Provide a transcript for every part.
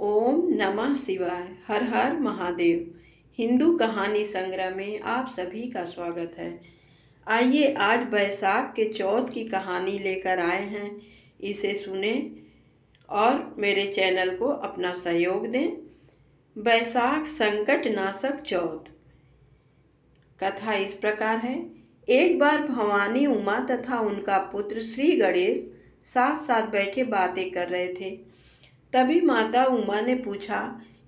ओम नमः शिवाय। हर हर महादेव। हिंदू कहानी संग्रह में आप सभी का स्वागत है। आइए आज बैसाख के चौथ की कहानी लेकर आए हैं। इसे सुने और मेरे चैनल को अपना सहयोग दें। बैसाख संकट नाशक चौथ। कथा इस प्रकार है। एक बार भवानी उमा तथा उनका पुत्र श्री गणेश साथ साथ बैठे बातें कर रहे थे। तभी माता उमा ने पूछा,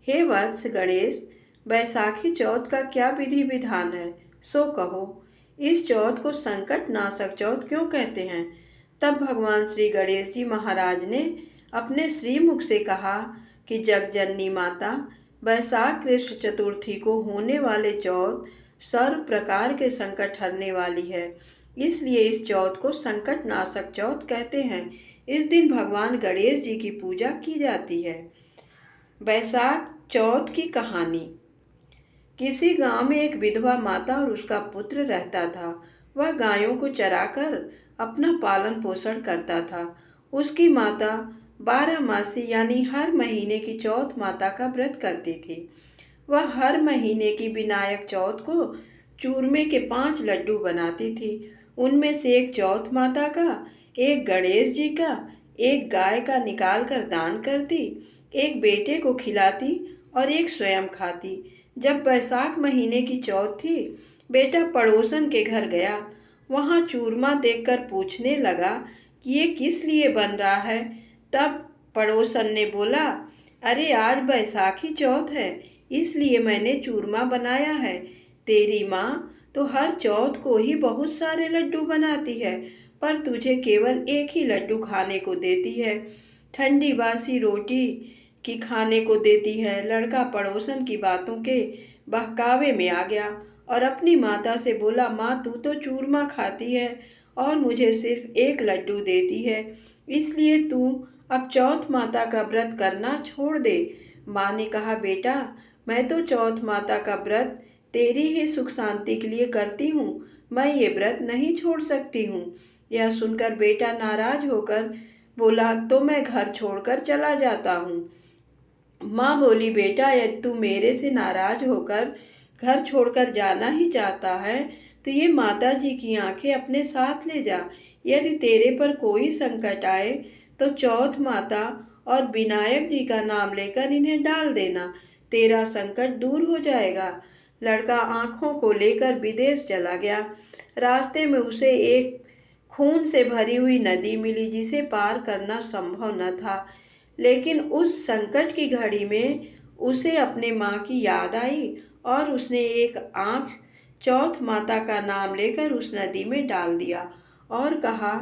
हे वत्स गणेश, बैसाखी चौथ का क्या विधि विधान है, सो कहो। इस चौथ को संकट नाशक चौथ क्यों कहते हैं? तब भगवान श्री गणेश जी महाराज ने अपने श्रीमुख से कहा कि जगजननी माता, बैसाख कृष्ण चतुर्थी को होने वाले चौथ सर्व प्रकार के संकट हरने वाली है, इसलिए इस चौथ को संकट नाशक चौथ कहते हैं। इस दिन भगवान गणेश जी की पूजा की जाती है। बैसाख चौथ की कहानी। किसी गांव में एक विधवा माता और उसका पुत्र रहता था। वह गायों को चराकर अपना पालन पोषण करता था। उसकी माता 12 मासी यानी हर महीने की चौथ माता का व्रत करती थी। वह हर महीने की विनायक चौथ को चूरमे के 5 लड्डू बनाती थी। उनमें से एक चौथ माता का, एक गणेश जी का, एक गाय का निकाल कर दान करती, एक बेटे को खिलाती और एक स्वयं खाती। जब बैसाख महीने की चौथ थी, बेटा पड़ोसन के घर गया। वहाँ चूरमा देखकर पूछने लगा कि ये किस लिए बन रहा है। तब पड़ोसन ने बोला, अरे आज बैसाखी चौथ है, इसलिए मैंने चूरमा बनाया है। तेरी माँ तो हर चौथ को ही बहुत सारे लड्डू बनाती है, पर तुझे केवल एक ही लड्डू खाने को देती है। ठंडी बासी रोटी की खाने को देती है। लड़का पड़ोसन की बातों के बहकावे में आ गया और अपनी माता से बोला, माँ तू तो चूरमा खाती है और मुझे सिर्फ एक लड्डू देती है, इसलिए तू अब चौथ माता का व्रत करना छोड़ दे। माँ ने कहा, बेटा मैं तो चौथ माता का व्रत तेरी ही सुख शांति के लिए करती हूँ, मैं ये व्रत नहीं छोड़ सकती हूँ। यह सुनकर बेटा नाराज होकर बोला, तो मैं घर छोड़कर चला जाता हूँ। माँ बोली, बेटा यदि तू मेरे से नाराज होकर घर छोड़कर जाना ही चाहता है तो ये माता जी की आंखें अपने साथ ले जा। यदि तेरे पर कोई संकट आए तो चौथ माता और विनायक जी का नाम लेकर इन्हें डाल देना, तेरा संकट दूर हो जाएगा। लड़का आंखों को लेकर विदेश चला गया। रास्ते में उसे एक खून से भरी हुई नदी मिली जिसे पार करना संभव न था, लेकिन उस संकट की घड़ी में उसे अपने माँ की याद आई और उसने एक आँख चौथ माता का नाम लेकर उस नदी में डाल दिया और कहा,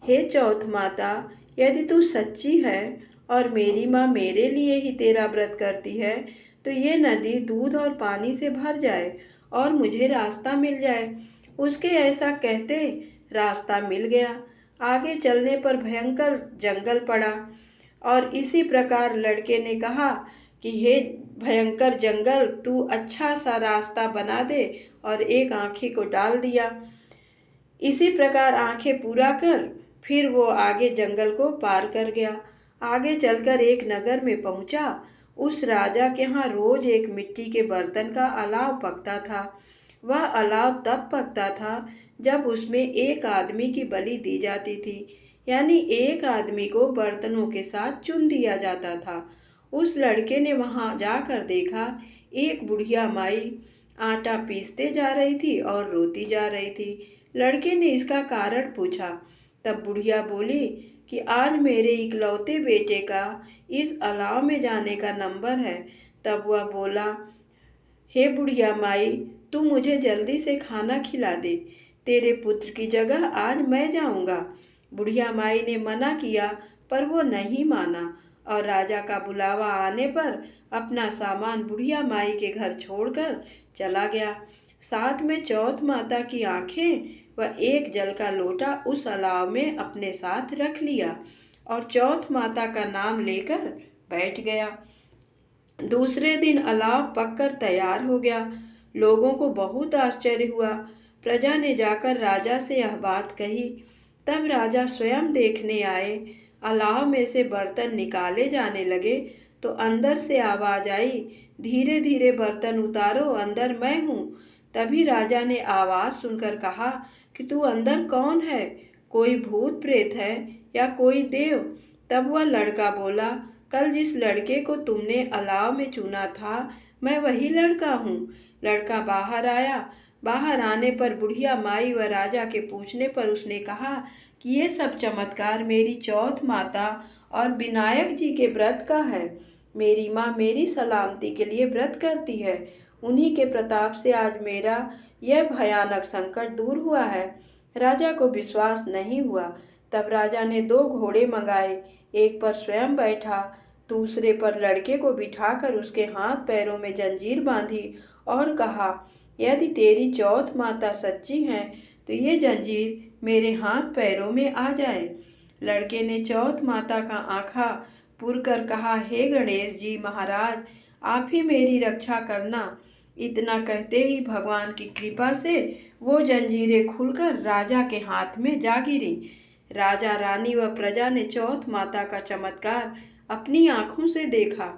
हे चौथ माता, यदि तू सच्ची है और मेरी माँ मेरे लिए ही तेरा व्रत करती है तो ये नदी दूध और पानी से भर जाए और मुझे रास्ता मिल जाए। उसके ऐसा कहते रास्ता मिल गया। आगे चलने पर भयंकर जंगल पड़ा और इसी प्रकार लड़के ने कहा कि हे भयंकर जंगल, तू अच्छा सा रास्ता बना दे और एक आँखी को डाल दिया। इसी प्रकार आंखें पूरा कर फिर वो आगे जंगल को पार कर गया। आगे चलकर एक नगर में पहुंचा। उस राजा के यहाँ रोज एक मिट्टी के बर्तन का अलाव पकता था। वह अलाव तब पकता था जब उसमें एक आदमी की बलि दी जाती थी, यानी एक आदमी को बर्तनों के साथ चुन दिया जाता था। उस लड़के ने वहां जाकर देखा, एक बुढ़िया माई आटा पीसते जा रही थी और रोती जा रही थी। लड़के ने इसका कारण पूछा। तब बुढ़िया बोली कि आज मेरे इकलौते बेटे का इस अलाव में जाने का नंबर है। तब वह बोला, हे बुढ़िया माई, तू मुझे जल्दी से खाना खिला दे, तेरे पुत्र की जगह आज मैं जाऊंगा। बुढ़िया माई ने मना किया पर वो नहीं माना और राजा का बुलावा आने पर अपना सामान बुढ़िया माई के घर छोड़कर चला गया। साथ में चौथ माता की आंखें व एक जल का लोटा उस अलाव में अपने साथ रख लिया और चौथ माता का नाम लेकर बैठ गया। दूसरे दिन अलाव पककर तैयार हो गया। लोगों को बहुत आश्चर्य हुआ। प्रजा ने जाकर राजा से यह बात कही। तब राजा स्वयं देखने आए। अलाव में से बर्तन निकाले जाने लगे तो अंदर से आवाज आई, धीरे धीरे बर्तन उतारो, अंदर मैं हूँ। तभी राजा ने आवाज सुनकर कहा कि तू अंदर कौन है, कोई भूत प्रेत है या कोई देव? तब वह लड़का बोला, कल जिस लड़के को तुमने अलाव में चुना था, मैं वही लड़का हूँ। लड़का बाहर आया। बाहर आने पर बुढ़िया माई व राजा के पूछने पर उसने कहा कि ये सब चमत्कार मेरी चौथ माता और विनायक जी के व्रत का है। मेरी माँ मेरी सलामती के लिए व्रत करती है। उन्हीं के प्रताप से आज मेरा यह भयानक संकट दूर हुआ है। राजा को विश्वास नहीं हुआ। तब राजा ने 2 घोड़े मंगाए, एक पर स्वयं बैठा, दूसरे पर लड़के को बिठाकर उसके हाथ पैरों में जंजीर बांधी और कहा, यदि तेरी चौथ माता सच्ची है तो ये जंजीर मेरे हाथ पैरों में आ जाए। लड़के ने चौथ माता का आंखा पुरकर कहा, हे गणेश जी महाराज, आप ही मेरी रक्षा करना। इतना कहते ही भगवान की कृपा से वो जंजीरें खुलकर राजा के हाथ में जा गिरी। राजा, रानी व प्रजा ने चौथ माता का चमत्कार अपनी आंखों से देखा।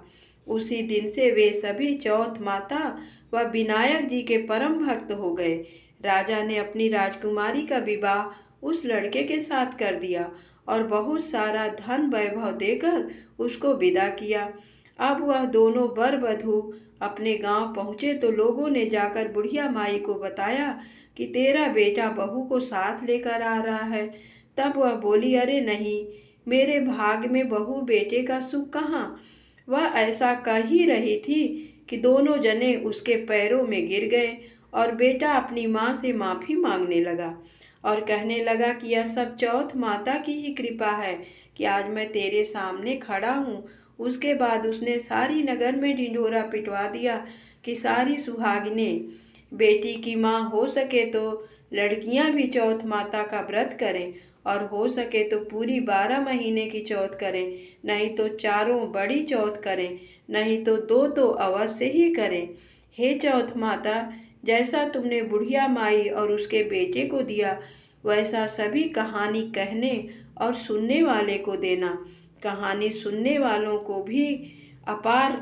उसी दिन से वे सभी चौथ माता व विनायक जी के परम भक्त हो गए। राजा ने अपनी राजकुमारी का विवाह उस लड़के के साथ कर दिया और बहुत सारा धन वैभव देकर उसको विदा किया। अब वह दोनों वर वधू अपने गांव पहुँचे तो लोगों ने जाकर बुढ़िया माई को बताया कि तेरा बेटा बहू को साथ लेकर आ रहा है। तब वह बोली, अरे नहीं, मेरे भाग में बहू बेटे का सुख कहाँ। वह ऐसा कह ही रही थी कि दोनों जने उसके पैरों में गिर गए और बेटा अपनी माँ से माफ़ी मांगने लगा और कहने लगा कि यह सब चौथ माता की ही कृपा है कि आज मैं तेरे सामने खड़ा हूँ। उसके बाद उसने सारी नगर में ढिंढोरा पिटवा दिया कि सारी सुहागिनें बेटी की माँ हो सके तो लड़कियाँ भी चौथ माता का व्रत करें और हो सके तो पूरी 12 महीने की चौथ करें, नहीं तो चारों बड़ी चौथ करें, नहीं तो 2 तो अवश्य ही करें। हे चौथ माता, जैसा तुमने बुढ़िया माई और उसके बेटे को दिया वैसा सभी कहानी कहने और सुनने वाले को देना। कहानी सुनने वालों को भी अपार